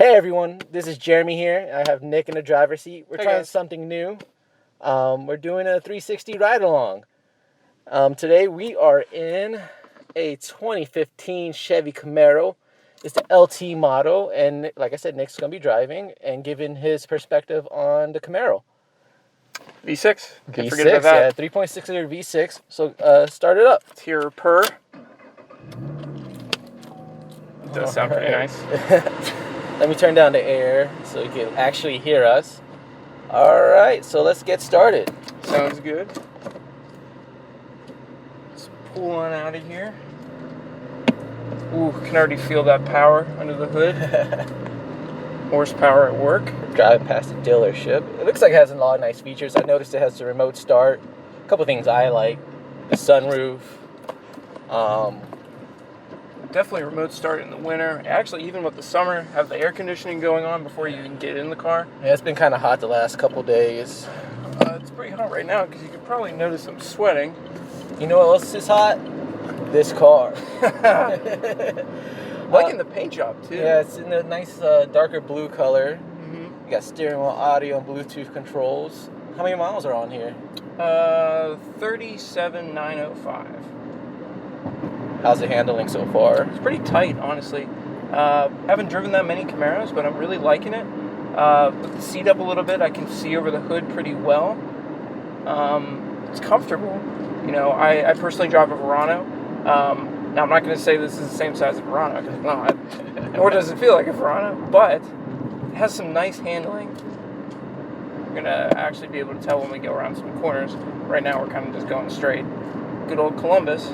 Hey everyone, this is Jeremy here. I have Nick in the driver's seat. We're trying something new. We're doing a 360 ride along. Today we are in a 2015 Chevy Camaro. It's the LT model, and like I said, Nick's going to be driving and giving his perspective on the Camaro. V6. Can't forget about that. Yeah, 3.6 liter V6. So start it up. It's here purr. It does sound pretty nice. Let me turn down the air so you can actually hear us. All right, so let's get started. Sounds good. Let's pull on out of here. Ooh, can already feel that power under the hood. Horsepower at work. Driving past the dealership. It looks like it has a lot of nice features. I noticed it has the remote start. A couple things I like. The sunroof. Definitely remote start in the winter. Actually, even with the summer, have the air conditioning going on before you even get in the car. Yeah, it's been kind of hot the last couple days. It's pretty hot right now because you can probably notice I'm sweating. You know what else is hot? This car. Liking the paint job too. Yeah, it's in a nice darker blue color. You got steering wheel, audio, and Bluetooth controls. How many miles are on here? 37,905. How's it handling so far? It's pretty tight, honestly. Haven't driven that many Camaros, but I'm really liking it. With the seat up a little bit, I can see over the hood pretty well. It's comfortable. You know, I personally drive a Verano. Now, I'm not going to say this is the same size as a Verano, because it's not. Nor does it feel like a Verano, but it has some nice handling. We're going to actually be able to tell when we go around some corners. Right now, we're kind of just going straight. Good old Columbus.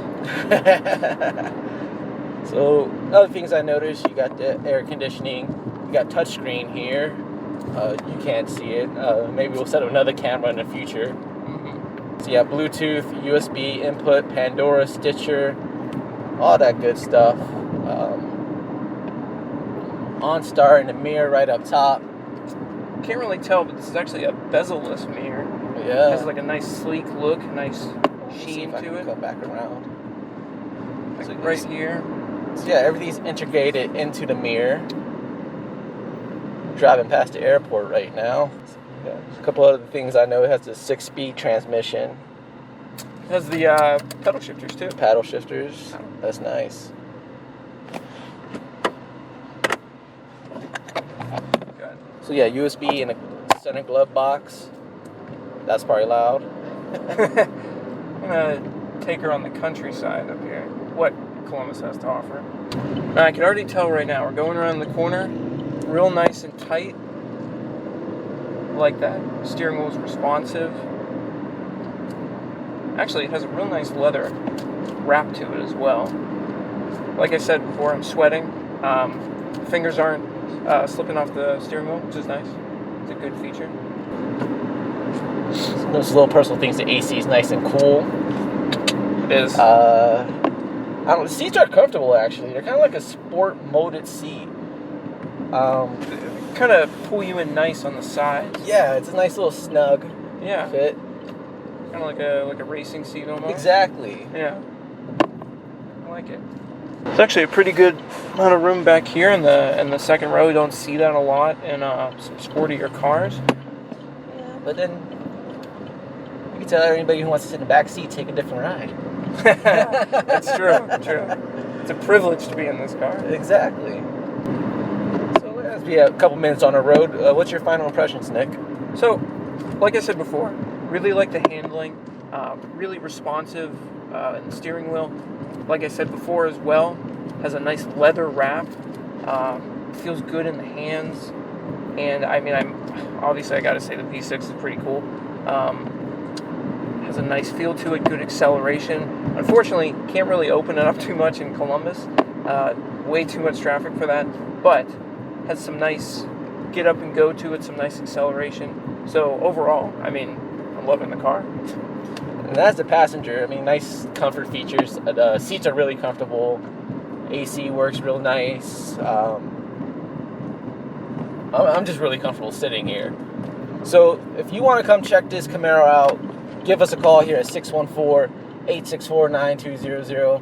So, other things I noticed, you got the air conditioning, you got touchscreen here. You can't see it. Maybe we'll set up another camera in the future. So you have Bluetooth, USB input, Pandora, Stitcher, all that good stuff. OnStar in the mirror right up top. Can't really tell, but this is actually a bezel-less mirror. Yeah. It has like a nice sleek look, nice sheen to it. Come back around. Like so right here. So yeah, everything's integrated into the mirror. Driving past the airport right now. Yeah. A couple other things I know. It has a 6-speed transmission. It has the pedal shifters too. Paddle shifters. That's nice. Good. So yeah, USB in a center glove box. That's probably loud. I'm gonna take her on the countryside up here. What Columbus has to offer. I can already tell right now. We're going around the corner, real nice and tight. Like that. Steering wheel is responsive. Actually, it has a real nice leather wrap to it as well. Like I said before, I'm sweating. Fingers aren't slipping off the steering wheel, which is nice. It's a good feature. Those little personal things, the AC is nice and cool. It is. The seats are comfortable actually. They're kind of like a sport molded seat. Kind of pull you in nice on the sides. Yeah, it's a nice little snug fit. Kind of like a racing seat almost. Exactly. Yeah. I like it. It's actually a pretty good amount of room back here in the second row. You don't see that a lot in some sportier cars. Yeah, but then you can tell anybody who wants to sit in the back seat, take a different ride. That's true. It's a privilege to be in this car. Exactly. So as we have a couple minutes on the road, what's your final impressions, Nick? So, like I said before, really like the handling. Really responsive in the steering wheel. Like I said before as well, has a nice leather wrap. Feels good in the hands. And I mean, I got to say the V6 is pretty cool. Has a nice feel to it, good acceleration. Unfortunately, can't really open it up too much in Columbus. Way too much traffic for that. But has some nice get up and go to it, some nice acceleration. So overall, I mean, I'm loving the car. And as the passenger, I mean, nice comfort features. The seats are really comfortable. AC works real nice. I'm just really comfortable sitting here. So if you want to come check this Camaro out, give us a call here at 614-864-9200.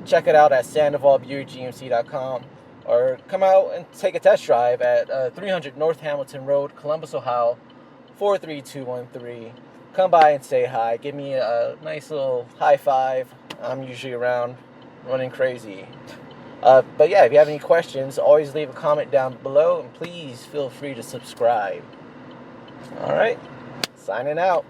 Check it out at sandovalbuickgmc.com. or come out and take a test drive at 300 North Hamilton Road, Columbus, Ohio, 43213. Come by and say hi. Give me a nice little high five. I'm usually around running crazy. But yeah, if you have any questions, always leave a comment down below, and please feel free to subscribe. All right, signing out.